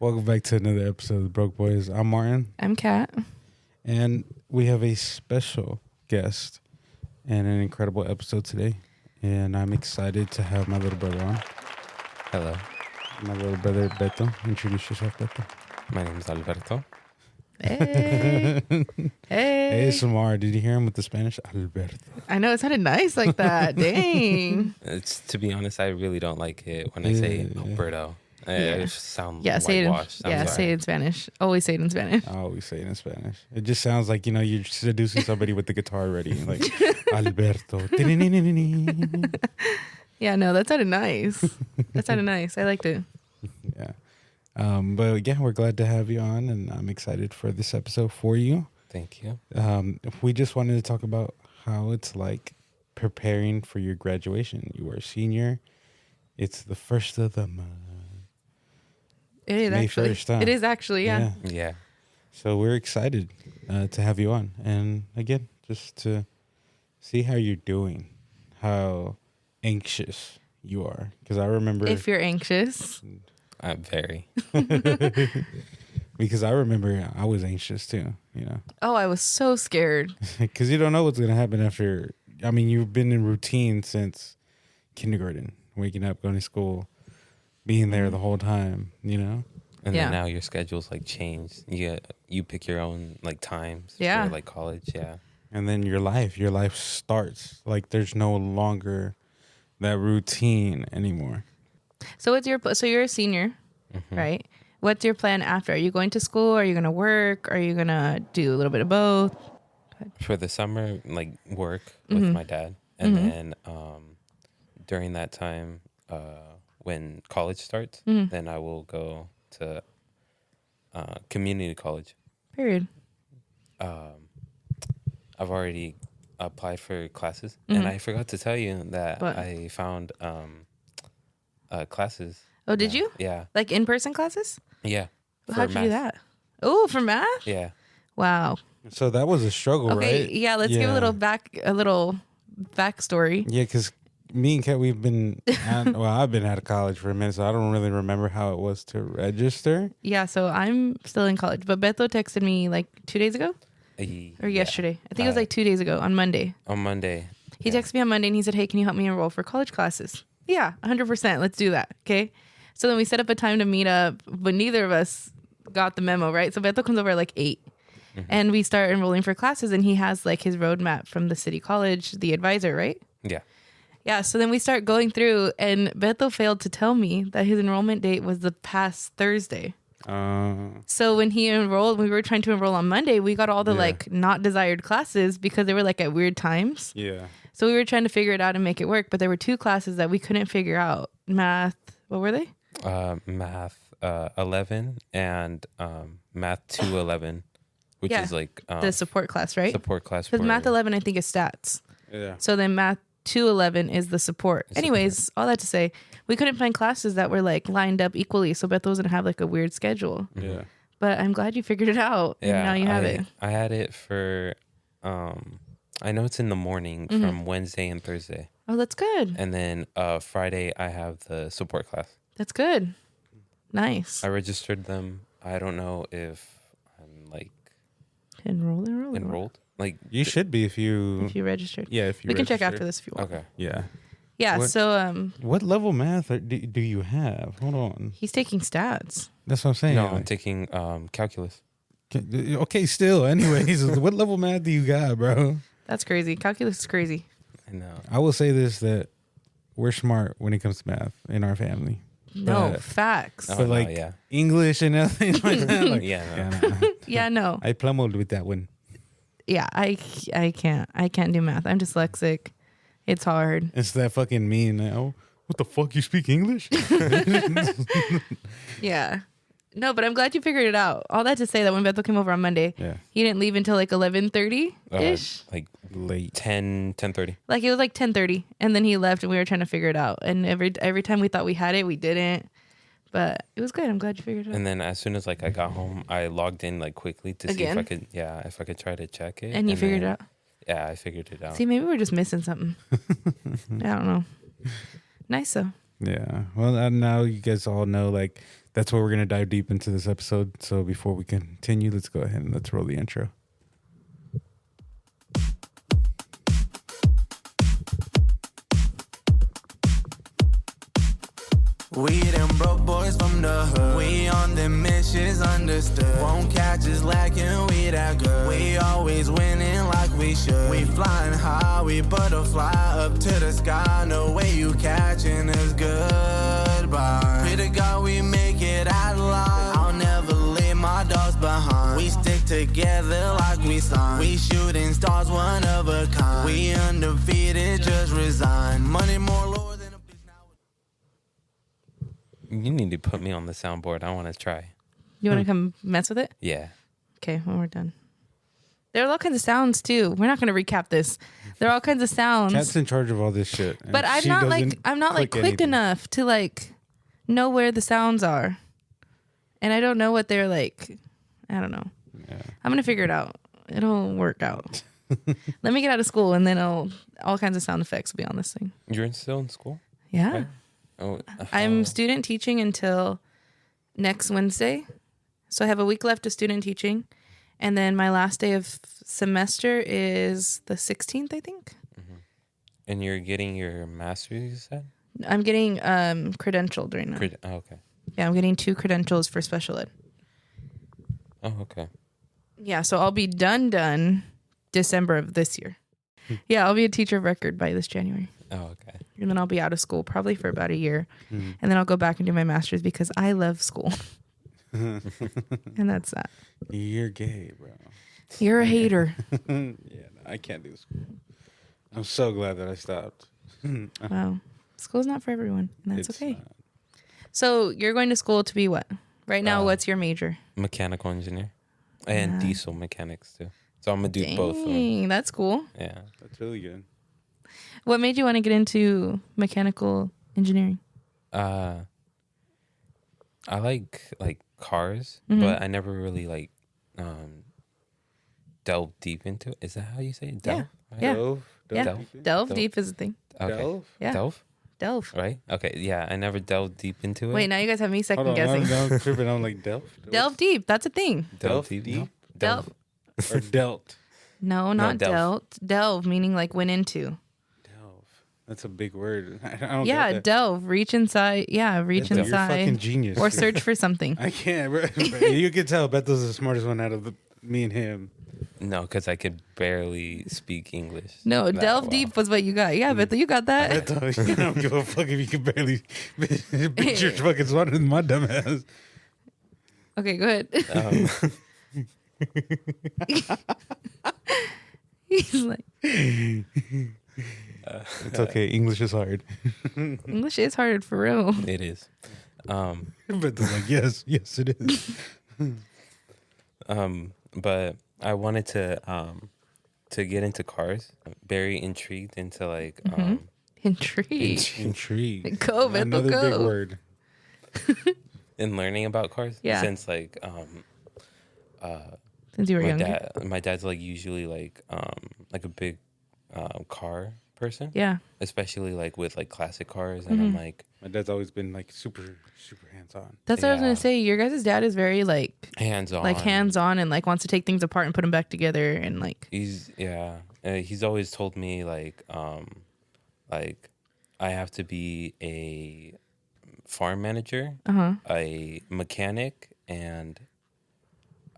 Welcome back to another episode of the Broke Boys. I'm Martin. I'm Kat. And we have a special guest and an incredible episode today. And I'm excited to have my little brother on. Hello. My little brother, Beto. Introduce yourself, Beto. My name is Alberto. Hey. Hey. ASMR. Did you hear him with the Spanish? Alberto. I know, it sounded nice like that. Dang. It's, to be honest, I really don't like it when I say Alberto. I sound whitewashed. Say it in Spanish. Always say it in Spanish. I always say it in Spanish. It just sounds like, you know, you're seducing somebody with the guitar ready. Like, Alberto. Yeah, no, that sounded nice. That sounded nice. I liked it. Yeah. But yeah, we're glad to have you on, and I'm excited for this episode for you. Thank you. We just wanted to talk about how it's like preparing for your graduation. You are a senior. It's the first of the month. It is May actually. 1st, huh? It is actually, yeah. Yeah. So we're excited to have you on, and again, just to see how you're doing, how anxious you are, because I remember If you're anxious. I'm very. Because I remember I was anxious too, you know. Oh, I was so scared. Because you don't know what's going to happen after. I mean, you've been in routine since kindergarten, waking up, going to school, being there the whole time, you know. And Yeah. then now your schedule's like changed. You pick your own like times Yeah. for like college. Yeah. And then your life starts. Like there's no longer that routine anymore. So you're a senior, right? What's your plan after? Are you going to school? Are you going to work? Are you going to do a little bit of both? For the summer, like work with my dad. And then during that time, when college starts, then I will go to community college. Period. I've already applied for classes, and I forgot to tell you that What? I found classes. Oh, did you? Yeah. Like in-person classes? Yeah. How'd you math. do that? Oh, for math? Yeah. Wow. So that was a struggle, Okay, right? yeah, let's give a little backstory. Yeah, because me and Kat, we've been I've been out of college for a minute, so I don't really remember how it was to register. Yeah, so I'm still in college, but Beto texted me like 2 days ago or yesterday. I think it was like 2 days ago on Monday. On Monday. He texted me on Monday and he said, "Hey, can you help me enroll for college classes?" Yeah, 100%. Let's do that. Okay. So then we set up a time to meet up, but neither of us got the memo, right? So Beto comes over at like 8 and we start enrolling for classes, and he has like his roadmap from the city college, the advisor, right? Yeah. Yeah, so then we start going through, and Beto failed to tell me that his enrollment date was the past Thursday. So when he enrolled, we were trying to enroll on Monday, we got all the like not desired classes because they were like at weird times. Yeah. So we were trying to figure it out and make it work, but there were 2 classes that we couldn't figure out. Math, what were they? Math 11 and math 211, which is like the support class, right? support class. Because math 11, I think, is stats. Yeah. So then math 211 is the support. Anyways, all that to say, we couldn't find classes that were like lined up equally. So Beto was going to have like a weird schedule. Yeah. But I'm glad you figured it out. Yeah. And now you have it. I had it for, I know it's in the morning from Wednesday and Thursday. Oh, that's good. And then Friday, I have the support class. That's good. Nice. I registered them. I don't know if I'm like Enrolled. Like You should be if you registered. Yeah, if you We can check registered. after this if you want. okay. Yeah. Yeah, What- so What level math do you have? Hold on. he's taking stats. That's what I'm saying. No, I'm taking calculus. Okay, still. Anyways, what level math do you got, bro? That's crazy. Calculus is crazy. I know. I will say this, that we're smart when it comes to math in our family. No, But- facts. Oh, But no, like yeah. English and everything like that. Like, Yeah, no. Yeah, no. I plummeled with that one. Yeah, I can't do math. I'm dyslexic. It's hard. It's that fucking meme now. What the fuck? You speak English? Yeah. No, but I'm glad you figured it out. All that to say that when Beto came over on Monday, Yeah. he didn't leave until like 11:30-ish. Like Late. 10:30. Like it was like 10:30, and then he left, and we were trying to figure it out. And every time we thought we had it, we didn't. But it was good. I'm glad you figured it out. And then as soon as like I got home, I logged in like quickly to see if Again? I could, if I could try to check it. And you figured it then- out. Yeah, I figured it out. See, maybe we're just missing something. I don't know. Nice though. Yeah. Well, now you guys all know, like, that's where we're gonna dive deep into this episode. So before we continue, let's go ahead and let's roll the intro. We them broke boys from the hood. We on them missions, understood. Won't catch us lacking, we that good. We always winning like we should. We flying high, we butterfly up to the sky. No way you catching us, goodbye. Pray to God we make it out alive. I'll never leave my dogs behind. We stick together like we signed. We shooting stars, one of a kind. We undefeated, just resign. Money more lower than a bitch now. You need to put me on the soundboard. I want to try. You want to come mess with it? Yeah. Okay, when we're done. There are all kinds of sounds too. We're not going to recap this. There are all kinds of sounds. Kat's in charge of all this shit. But I'm not like quick anything. enough to like know where the sounds are. And I don't know what they're like. I don't know. Yeah. I'm going to figure it out. It'll work out. Let me get out of school and then all kinds of sound effects will be on this thing. You're still in school? Yeah. Right? Oh, I'm student teaching until next Wednesday. So I have a week left of student teaching. And then my last day of semester is the 16th, I think. And you're getting your master's, you said? I'm getting credentialed right now. Okay. Yeah, I'm getting 2 credentials for special ed. Oh, okay. Yeah, so I'll be done December of this year. Yeah, I'll be a teacher of record by this January. Oh, okay. And then I'll be out of school probably for about a year. And then I'll go back and do my master's because I love school. And that's that. You're gay, bro. You're a hater. Yeah, no, I can't do school. I'm so glad that I stopped. Wow. School's not for everyone. And that's It's okay. not. So you're going to school to be what? Right now, what's your major? Mechanical engineer. And diesel mechanics, too. So I'm going to do Dang, both of them. that's cool. Yeah. That's really good. What made you want to get into mechanical engineering? I like cars, but I never really delved deep into it. Is that how you say it? Delve? Right? Yeah. Delve? Yeah. Delve? Delve deep is a thing. Okay. Delve? Yeah. Delve? Delve. Right? Okay. Yeah. I never delved deep into it. Wait, now you guys have me Hold second on, guessing. I'm tripping. I'm like, Delve? Delve deep. That's a thing. Delve Delve deep? No? Delve. Or dealt? No, not delve. dealt. Delve meaning like went into. Delve. That's a big word. I don't Yeah, get that. delve. Reach inside. Yeah, reach You're fucking inside. genius. Or dude. search for something. I can't. Bro. You can tell Beto's the smartest one out of me and him. No, because I could barely speak English. No, that delve well. deep was what you got. Yeah, Beto, you got that. Beto, you don't give a fuck if you can barely bitch. You're fucking smarter than my dumb ass. Okay, go ahead. He's like, It's okay. English is hard. English is hard for real. It is. Beto's like, yes, it is. But I wanted to get into cars. I'm very intrigued into Intrigued. Intrigued. Go, Beto, Another go. big word. in learning about cars. Yeah. Since Since you were younger. my dad's usually a big car person. Yeah. Especially with classic cars, and I'm like My dad's always been super hands on. That's what I was Yeah. going to say. Your guys' dad is very hands on. hands on and wants to take things apart and put them back together and He's he's always told me I have to be a farm manager, a mechanic, and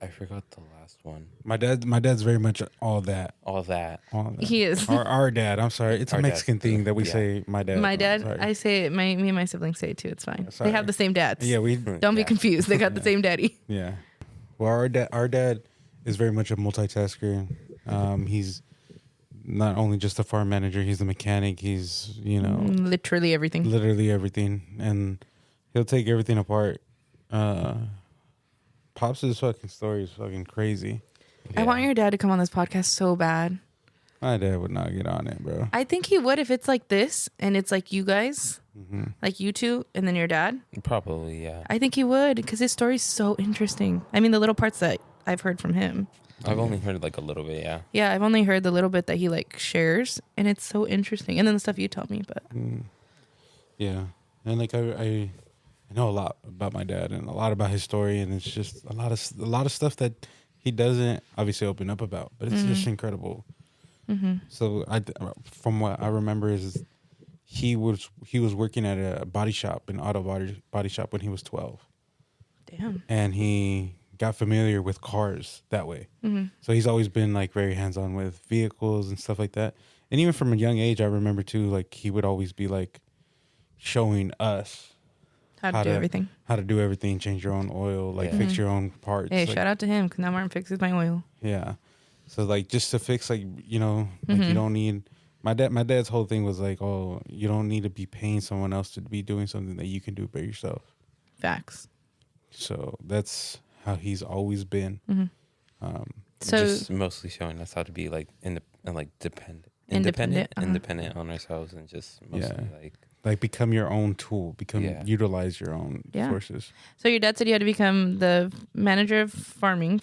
I forgot the last one. My dad's very much all that. All that. he is. Our dad. I'm sorry. It's a Our dad. Mexican thing that we Yeah. say. My dad. My I'm dad, sorry. I say it, me and my siblings say it too. It's fine. Sorry. They have the same dads. Yeah, we. Don't be Yeah. confused. They got the same daddy. Yeah. Well, our dad is very much a multitasker. He's not only just a farm manager. He's a mechanic. He's Literally everything. literally everything, and he'll take everything apart. Pops' fucking story is fucking crazy. I want your dad to come on this podcast so bad. My dad would not get on it, bro. I think he would if it's like this and it's like you guys, like you two, and then your dad. Probably, yeah. I think he would because his story's so interesting. I mean, the little parts that I've heard from him. I've only heard a little bit, yeah. Yeah, I've only heard the little bit that he shares, and it's so interesting. And then the stuff you tell me, but Yeah, and I I know a lot about my dad and a lot about his story, and it's just a lot of stuff that he doesn't obviously open up about, but it's just incredible. So from what I remember is he was working at a body shop, an auto body shop when he was 12. Damn. And he got familiar with cars that way. So he's always been like very hands-on with vehicles and stuff like that. And even from a young age, I remember too, like he would always be like showing us How to do everything, change your own oil, like fix your own parts. Hey, like, shout out to him because now Martin fixes my oil. Yeah. So like just to fix like, you know, like you don't need my dad's whole thing was like, oh, you don't need to be paying someone else to be doing something that you can do by yourself. Facts. So that's how he's always been. So just mostly showing us how to be like independent on ourselves, and just mostly like become your own tool, utilize your own sources. So your dad said you had to become the manager of farming,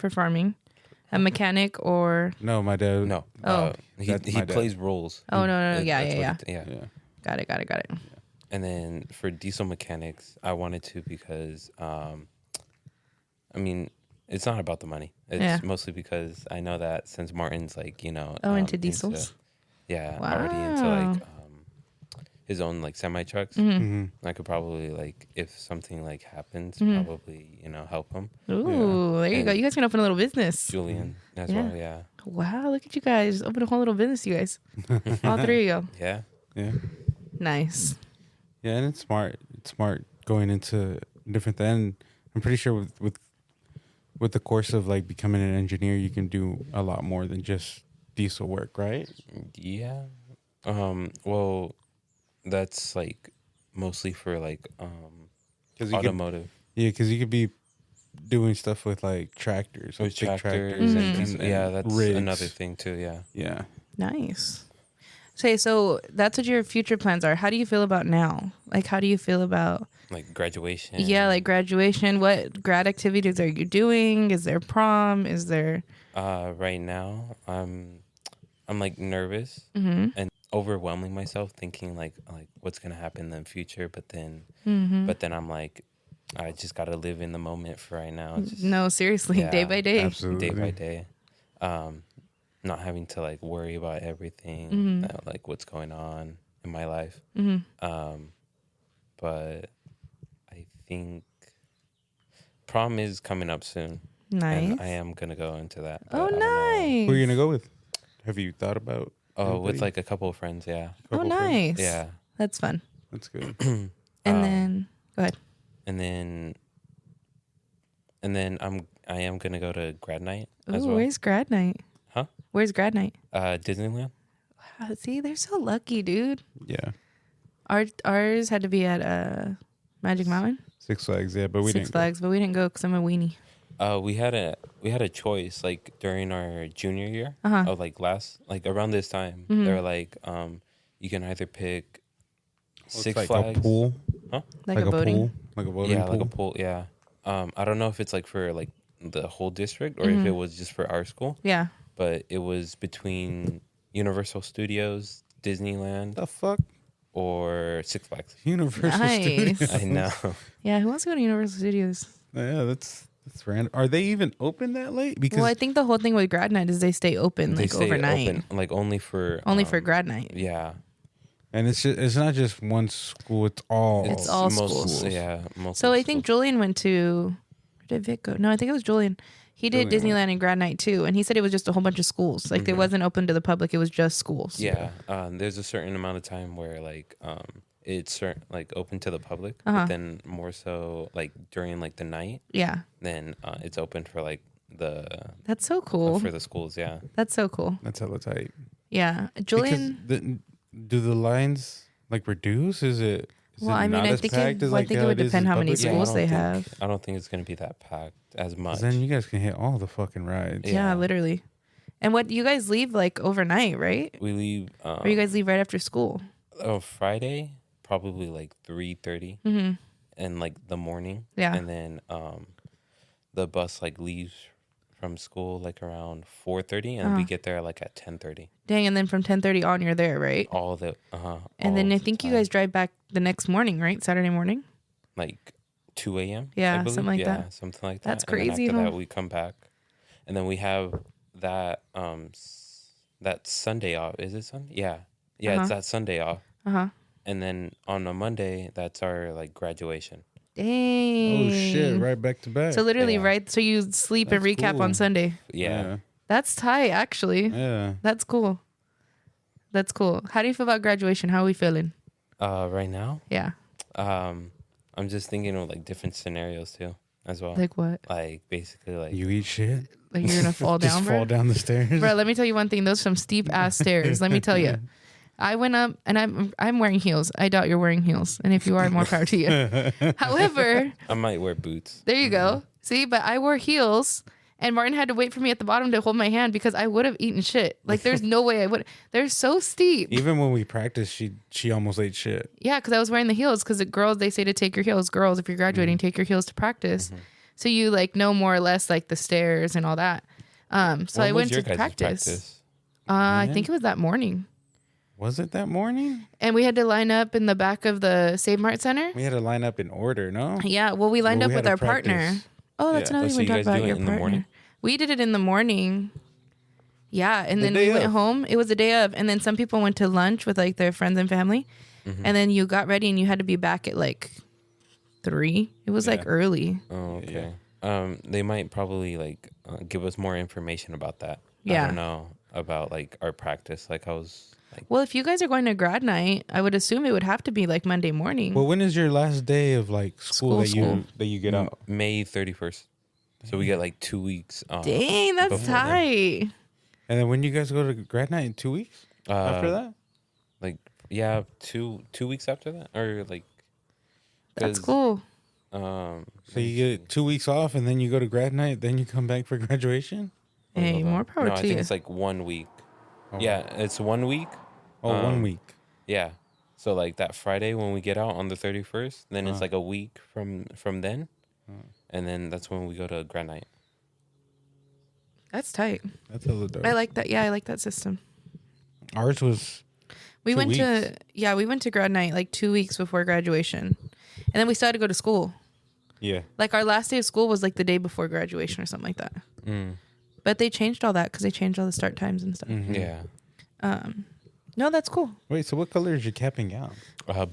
a mechanic, or no, my dad. No, he plays roles. Oh no, yeah. Got it. Yeah. And then for diesel mechanics, I wanted to because, I mean, it's not about the money. It's mostly because I know that since Martin's like, you know, into diesels. Already into like his own like semi trucks. I could probably like, if something like happens, probably, you know, help him. Ooh, there you go. You guys can open a little business. Julian as well. Yeah. Wow, look at you guys. Open a whole little business, you guys. All three of you. Yeah. Nice. Yeah, and it's smart. It's smart going into different things. I'm pretty sure with the course of like becoming an engineer, you can do a lot more than just diesel work, right? Yeah. Well, that's like mostly for like automotive. Because you could be doing stuff with like tractors, with tractors and that's rigs. Another thing too. Yeah. Nice. So that's what your future plans are. How do you feel about now? Like, how do you feel about like graduation? Yeah, like graduation. What grad activities are you doing? Is there prom? Is there? Right now, I'm like nervous and overwhelming myself, thinking like what's gonna happen in the future. But then I'm like, I just gotta live in the moment for right now. No, seriously, day by day, absolutely, day by day. Not having to like worry about everything, like what's going on in my life. But I think prom is coming up soon. Nice. And I am gonna go into that. Oh, nice. Who are you gonna go with? Have you thought about? Oh, with like a couple of friends. Yeah. Oh, nice. Friends. Yeah. That's fun. That's good. And then go ahead. And then I am gonna go to grad night as Ooh, well. where's grad night? Huh? Where's grad night? Disneyland. Wow, see, they're so lucky, dude. Yeah. Ours had to be at Magic Mountain. Six Flags, yeah, but we didn't. Six Flags, but we didn't go because I'm a weenie. We had a choice like during our junior year of like around this time. They were like, you can either pick Six like Flags, a pool, huh? Like a boating pool, like a boating pool. Like a pool. Yeah. I don't know if it's like for like the whole district or if it was just for our school. Yeah. But it was between Universal Studios, Disneyland. The fuck? Or Six Flags. Universal Studios. I know. Yeah, who wants to go to Universal Studios? Yeah, that's random. Are they even open that late? Because I think the whole thing with grad night is they stay open overnight. Open, like only for grad night. Yeah. And it's not just one school. It's all schools. Yeah. So I think Julian went to. Where did Vic go? No, I think it was Julian. He did Disneyland and grad night too, and he said it was just a whole bunch of schools. Like it wasn't open to the public; it was just schools. Yeah, there's a certain amount of time where like it's like open to the public, but then more so like during like the night. Yeah. Then it's open for like the. That's so cool for the schools. Yeah. That's so cool. That's hella tight. Yeah, Julian. Do the lines like reduce? Is it? I think it would depend how many schools they have. I don't think it's going to be that packed as much. Then you guys can hit all the fucking rides. Yeah, literally. And what you guys leave like overnight, right? We leave. Or you guys leave right after school? Oh, Friday, probably like 3:30, and like the morning. Yeah. And then the bus like leaves from school like around 4:30, and we get there like at 10:30. Dang, and then from 10:30 on, you're there, right? And then I think you guys drive back the next morning, right? Saturday morning. Like 2 a.m. Yeah, I believe. something like that. Something like that. That's And then crazy, after huh? that, we come back, and then we have that that Sunday off. Is it Sunday? Yeah, Uh-huh. it's that Sunday off. Uh-huh. And then on a Monday, that's our like graduation. Dang. Oh shit! Right back to back. So literally, Yeah. right? So you sleep and That's recap cool. on Sunday. Yeah. That's tight, actually. Yeah. That's cool. That's cool. How do you feel about graduation? How are we feeling? Right now, Yeah. I'm just thinking of like different scenarios too, as well. Like what? Like basically, like You eat shit. Like you're gonna fall down, Just bro? fall down the stairs. Bro, let me tell you one thing. Those are some steep ass stairs. Let me tell you. I went up and I'm wearing heels. I doubt you're wearing heels. And if you are, more power to you. However, I might wear boots. there you go. See, but I wore heels and Martin had to wait for me at the bottom to hold my hand because I would have eaten shit. Like there's no way I would. They're so steep. Even when we practiced, she almost ate shit. Yeah, because I was wearing the heels because the girls, they say to take your heels. Girls, if you're graduating, take your heels to practice. So you like know more or less like the stairs and all that. So I went to practice. I think it was that morning. Was it that morning? And we had to line up in the back of the Save Mart Center. We had to line up in order, no? Yeah, well, we lined Well, up we with had our to partner. practice. Oh, that's Yeah. another Oh, thing so we you talked guys about do it your in the partner. morning? We did it in the morning. Yeah, and The then day we went of. home. It was the day of, and then some people went to lunch with like their friends and family, and then you got ready and you had to be back at like 3. It was like Yeah. early. Oh, okay. They might probably like give us more information about that. Yeah. I don't know about like our practice. Like I was like, Well, if you guys are going to grad night, I would assume it would have to be like Monday morning. Well, when is your last day of like school, School. that you get out? May 31st. So we get like 2 weeks. Dang, that's before then. tight. And then when you guys go to grad night in 2 weeks after that? Like yeah, 2 weeks after that, or like. That's 'cause, cool. So you get 2 weeks off, and then you go to grad night, then you come back for graduation. Hey, more power No, I to think you. it's like 1 week. Oh. Yeah, it's 1 week. Oh, 1 week. Yeah. So like that Friday when we get out on the 31st, then it's like a week from then, and then that's when we go to grad night. That's tight. That's a little dope. I like that. Yeah, I like that system. Ours was We 2 went weeks. we went to grad night like 2 weeks before graduation. And then we still had to go to school. yeah. Like our last day of school was like the day before graduation or something like that. But they changed all that because they changed all the start times and stuff. Yeah. No, that's cool. Wait, so what color is your capping gown?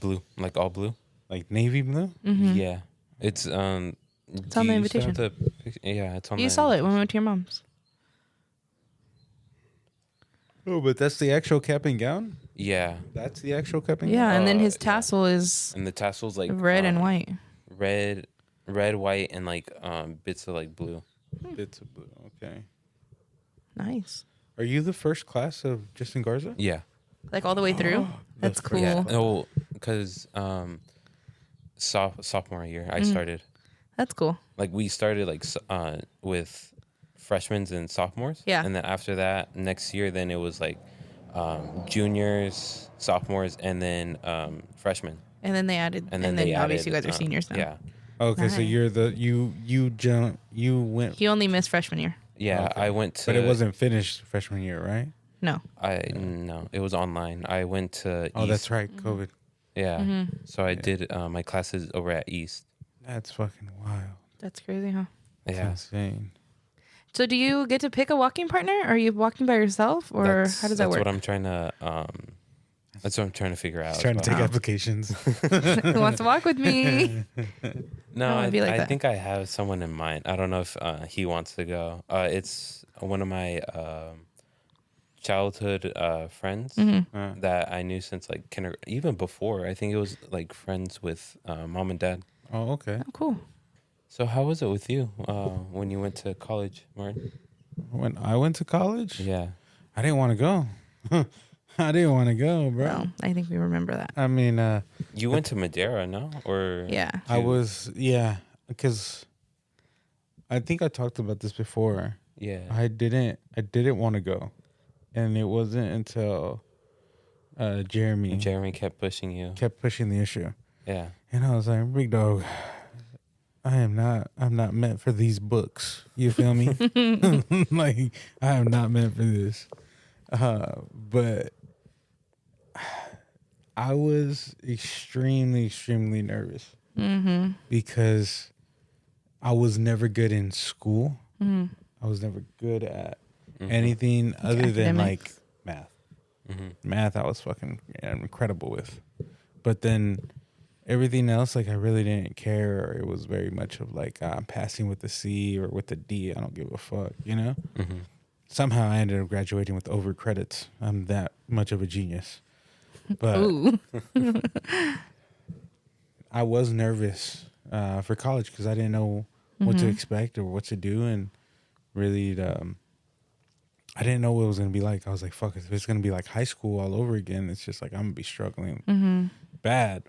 Blue, like all blue. Like navy blue? Yeah. It's It's on the do you invitation. still have yeah, it's on. You the saw it when we went to your mom's. Oh, but that's the actual capping gown? Yeah, That's the actual capping Yeah, gown? and then his yeah. tassel is and the tassel's like red and white. red, white, and like bits of like blue. Bits of blue. Okay. Nice. Are you the first class of Justin Garza? Yeah. Like all the way through. That's first- cool. Yeah. No, because sophomore year I started. That's cool. Like we started like with freshmen and sophomores. Yeah. And then after that, next year, then it was like juniors, sophomores, and then freshmen. And then they added, And then they obviously you added, guys are seniors now. Yeah. Okay, so Nice. you're the you went, He only missed freshman year. Yeah. Okay. I went to. but it wasn't finished freshman year, right? No. No, it was online. I went to. Oh, East. that's right, COVID. Yeah. So I did my classes over at East. That's fucking wild. That's crazy, huh? That's Yeah. insane. So do you get to pick a walking partner? Are you walking by yourself or how does that work? That's what I'm trying to. That's what I'm trying to figure out. He's trying to take Wow. applications. Who wants to walk with me? No, Oh, I, it'd be like I that. think I have someone in mind. I don't know if he wants to go. It's one of my childhood friends Mm-hmm. that I knew since like even before. I think it was like friends with mom and dad. Oh, okay. Oh, cool. So how was it with you when you went to college, Martin? When I went to college, Yeah. I didn't want to go. I didn't want to go, bro. Well, I think we remember that. I mean, You went to Madeira, no? Or Yeah. I was, because I think I talked about this before. Yeah. I didn't want to go, and it wasn't until Jeremy kept pushing you. kept pushing the issue, Yeah. and I was like, "Big dog, I'm not meant for these books." You feel me? Like I am not meant for this. But I was extremely nervous. because I was never good in school. I was never good at anything other than like math. Math, I was fucking incredible with. But then everything else, like I really didn't care. Or it was very much of like I'm passing with the C or with the D. I don't give a fuck, you know? Somehow I ended up graduating with over credits. I'm that much of a genius. But I was nervous for college because I didn't know what to expect or what to do. And really, I didn't know what it was going to be like. I was like, fuck, if it's going to be like high school all over again, it's just like I'm going to be struggling bad.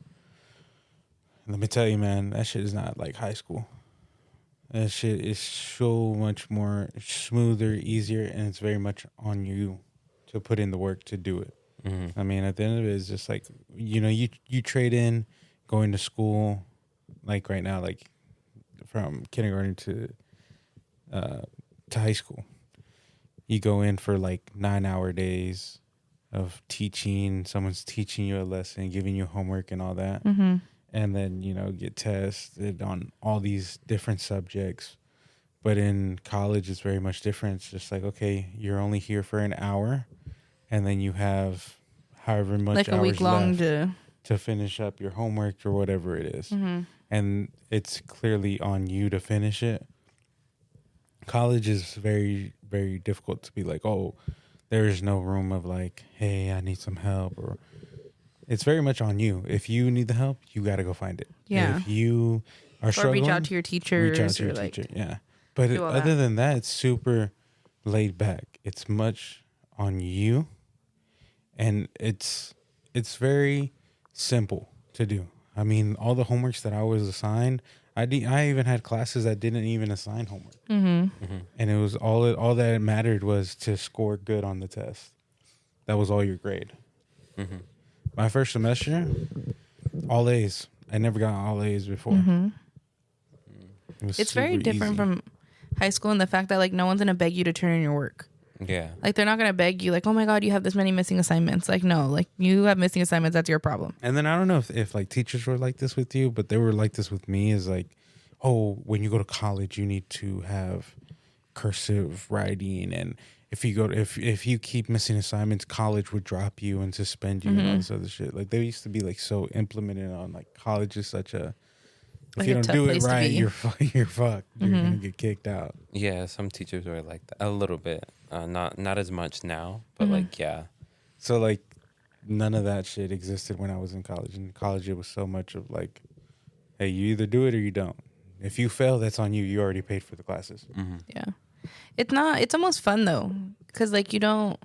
And let me tell you, man, that shit is not like high school. That shit is so much more smoother, easier, and it's very much on you to put in the work to do it. I mean, at the end of it, it's just like, you know, you trade in going to school, like right now, like from kindergarten to high school. You go in for like 9-hour days of teaching. Someone's teaching you a lesson, giving you homework and all that. And then, you know, get tested on all these different subjects. But in college, it's very much different. It's just like, okay, you're only here for an hour. And then you have however much like a hours week long left to finish up your homework or whatever it is. And it's clearly on you to finish it. College is very, very difficult to be like, oh, there's no room of like, hey, I need some help. Or it's very much on you. If you need the help, you got to go find it. Yeah. If you are struggling, reach out to your teachers. Reach out to your teacher. Yeah. But other than that, it's super laid back. It's much on you. And it's very simple to do. I mean, all the homeworks that I was assigned, I even had classes that didn't even assign homework. And it was all that mattered was to score good on the test. That was all your grade. My first semester, all A's. I never got all A's before. It's very different from high school in the fact that like no one's gonna beg you to turn in your work. Yeah. Like they're not gonna beg you like, oh my God, you have this many missing assignments. Like no, like you have missing assignments, that's your problem. And then I don't know if like teachers were like this with you, but they were like this with me is like, oh, when you go to college you need to have cursive writing, and if you keep missing assignments, college would drop you and suspend you and all this other shit. Like they used to be like so implemented on like college is such a if like you don't do it right, you're fucked. You're gonna get kicked out. Yeah, some teachers were like that a little bit. Not as much now, but like yeah. So like none of that shit existed when I was in college. In college, it was so much of like, hey, you either do it or you don't. If you fail, that's on you. You already paid for the classes. Yeah, it's almost fun though, because like you don't,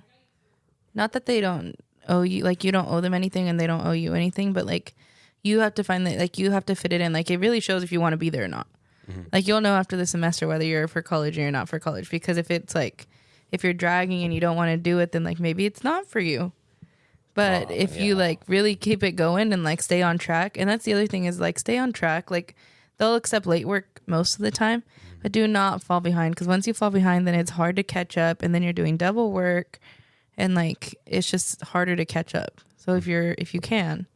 not that they don't owe you, like you don't owe them anything and they don't owe you anything, but like you have to find that, like you have to fit it in. Like it really shows if you want to be there or not. Like you'll know after the semester whether you're for college or you're not for college, because if it's like, if you're dragging and you don't want to do it, then like maybe it's not for you. But if you like really keep it going and like stay on track, and that's the other thing is like stay on track. Like they'll accept late work most of the time, but do not fall behind, because once you fall behind, then it's hard to catch up, and then you're doing double work, and like it's just harder to catch up. So if you can,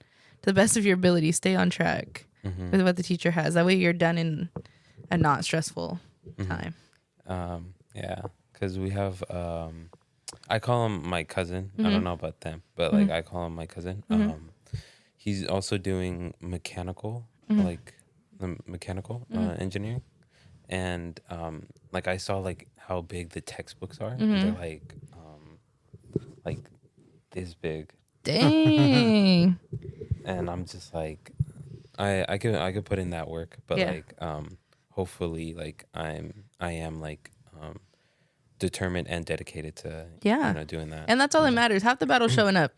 to the best of your ability, stay on track with what the teacher has. That way you're done in a not stressful time. Yeah, because we have I call him my cousin. I don't know about them, but like I call him my cousin. He's also doing mechanical, like the mechanical engineering, and like I saw like how big the textbooks are. They're like this big. Dang. And I'm just like, I could put in that work, but like hopefully like I am like determined and dedicated to doing that. And that's all that matters. Half the battle showing up.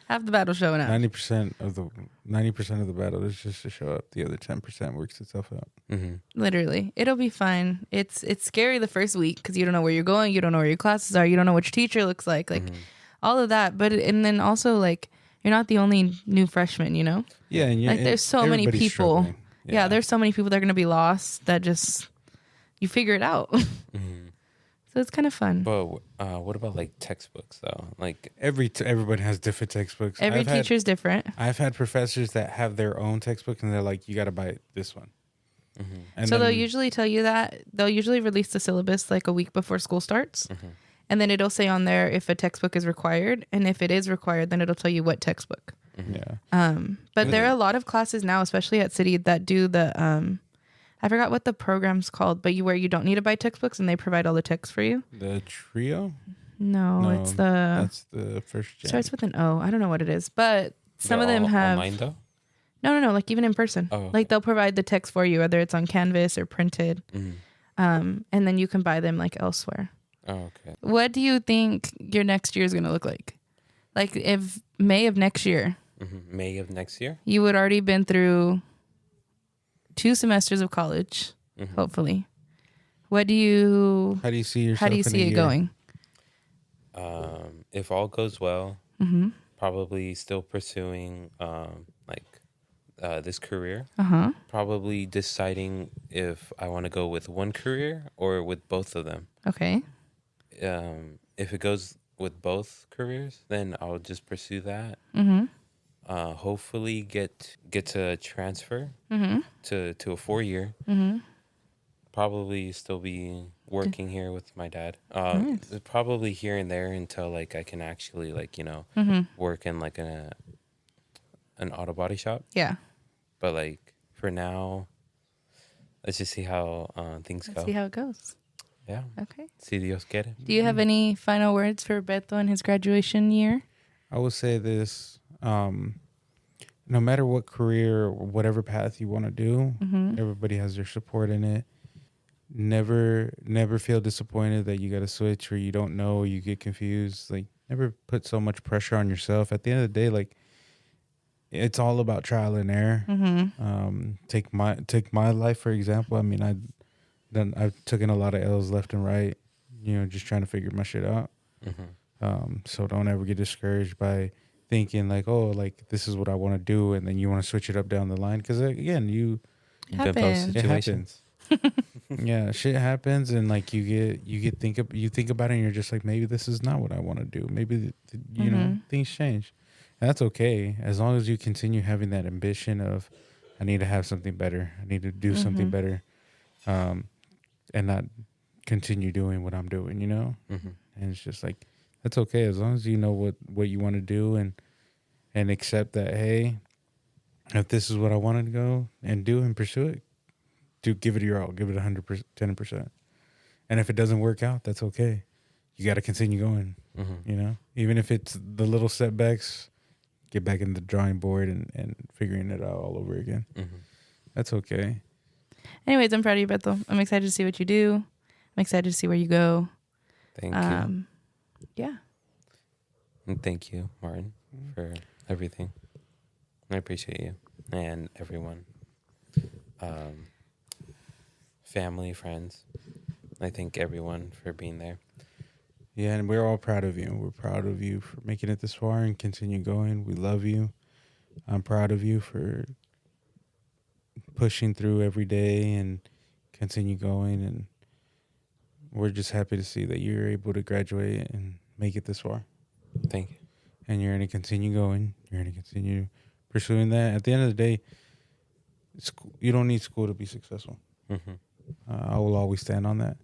Half the battle showing up. 90% of the battle is just to show up. The other 10% works itself out. Literally, it'll be fine. It's scary the first week because you don't know where you're going, you don't know where your classes are, you don't know what your teacher looks like all of that. But and then also like you're not the only new freshman, you know. Yeah, and like there's so many people. Yeah, there's so many people that are gonna be lost. That just you figure it out. So it's kind of fun. But what about like textbooks though? Like Everybody has different textbooks. Every teacher's different. I've had professors that have their own textbook, and they're like, "You got to buy this one." mm-hmm. And So then, they'll usually tell you that. They'll usually release the syllabus like a week before school starts. Mm-hmm. And then it'll say on there if a textbook is required. And if it is required, then it'll tell you what textbook. Mm-hmm. yeah, But there are a lot of classes now, especially at City, that do the, I forgot what the program's called, but where you don't need to buy textbooks and they provide all the text for you. the trio. No, it's That's the first gen. starts with an O. I don't know what it is, but some of them have. Online though? No, like even in person. Oh, okay. Like they'll provide the text for you, whether it's on Canvas or printed. Mm-hmm. And then you can buy them like elsewhere. Oh, okay. What do you think your next year is going to look like? Like if May of next year, Mm-hmm. May of next year? you would already been through 2 semesters of college, Mm-hmm. hopefully. How do you yourself? how do you see it going? If all goes well, Mm-hmm. probably still pursuing this career. Uh-huh. Probably deciding if I want to go with one career or with both of them. Okay. If it goes with both careers, then I'll just pursue that. Mm-hmm. Hopefully get to transfer Mm-hmm. to a 4-year. Mm-hmm. Probably still be working here with my dad. Probably here and there until like I can actually Mm-hmm. work in like an auto body shop. Yeah. But like for now, let's just see how things Let's go. see how it goes. Yeah. Okay. Si Dios quiere. Do you have any final words for Beto and his graduation year? I will say this: no matter what career or whatever path you want to do, Mm-hmm. everybody has their support in it. Never feel disappointed that you got to switch or you don't know, or you get confused. Like, never put so much pressure on yourself. At the end of the day, like, it's all about trial and error. Mm-hmm. Take my life for example. I mean, I've taken a lot of L's left and right. Just trying to figure my shit out. Mm-hmm. So don't ever get discouraged by thinking like, oh, like this is what I want to do, and then you want to switch it up down the line. Because again, It Get those happens. it situations. happens. Yeah, shit happens, and like you think about it, and you're just like, maybe this is not what I want to do. Maybe things change, and that's okay as long as you continue having that ambition of, I need to have something better. I need to do something better, and not continue doing what I'm doing. Mm-hmm. And it's just like, that's okay as long as you know what you want to do and accept that, hey, if this is what I wanted to go and do and pursue it, give it your all, give it 110%. And if it doesn't work out, that's okay. You got to continue going. Mm-hmm. Even if it's the little setbacks, get back in the drawing board and figuring it out all over again. Mm-hmm. That's okay. Anyways, I'm proud of you, Beto. I'm excited to see what you do. I'm excited to see where you go. Thank you. Yeah. And thank you, Martin, for everything. I appreciate you and everyone. Family, friends. I thank everyone for being there. Yeah, and we're all proud of you. We're proud of you for making it this far and continue going. We love you. I'm proud of you for pushing through every day and continue going. And we're just happy to see that you're able to graduate and make it this far. Thank you. And you're going to continue going. You're going to continue pursuing that. At the end of the day, you don't need school to be successful. Mm-hmm. I will always stand on that.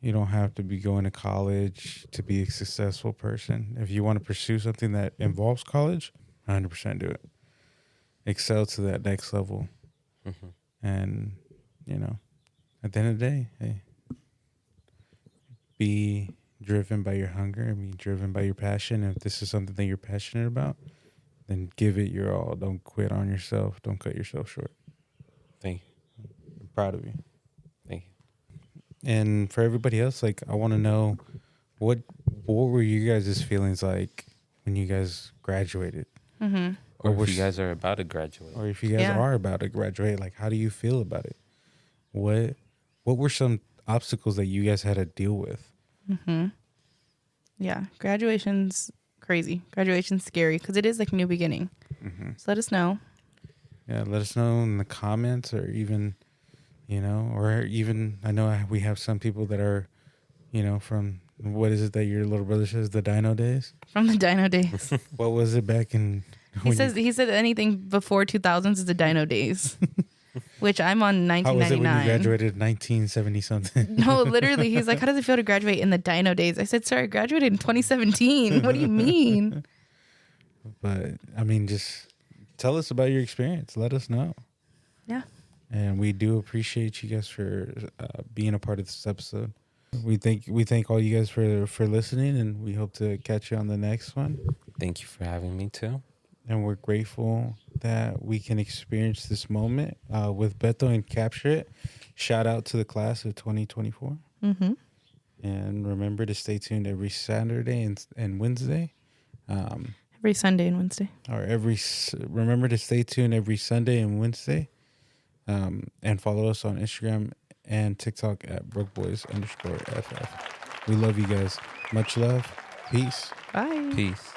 You don't have to be going to college to be a successful person. If you want to pursue something that involves college, 100% do it. Excel to that next level. Mm-hmm. And, at the end of the day, hey, be driven by your hunger and be driven by your passion. If this is something that you're passionate about, then give it your all. Don't quit on yourself. Don't cut yourself short. Thank you. I'm proud of you. Thank you. And for everybody else, like, I want to know what were you guys' feelings like when you guys graduated? Mm-hmm. Or What if you guys are about to graduate. Or if you guys are about to graduate, like, how do you feel about it? What were some obstacles that you guys had to deal with? Mm-hmm. Yeah, graduation's crazy. Graduation's scary because it is like a new beginning. Mm-hmm. So let us know. Yeah, let us know in the comments, or even, I know we have some people that are, from what is it that your little brother says, the dino days? From the dino days. What was it back in? He said anything before 2000s is the dino days, which I'm on 1999. How was it when you graduated 1970 something? No, literally, he's like, how does it feel to graduate in the dino days? I said, sir, I graduated in 2017. What do you mean? But I mean, just tell us about your experience. Let us know. Yeah. And we do appreciate you guys for being a part of this episode. We thank all you guys for listening, and we hope to catch you on the next one. Thank you for having me too. And we're grateful that we can experience this moment with Beto and capture it. Shout out to the class of 2024. Mm-hmm. And remember to stay tuned every Saturday and Wednesday. Every Sunday and Wednesday. Remember to stay tuned every Sunday and Wednesday. And follow us on Instagram and TikTok at BrokeBoys_FF. We love you guys. Much love. Peace. Bye. Peace.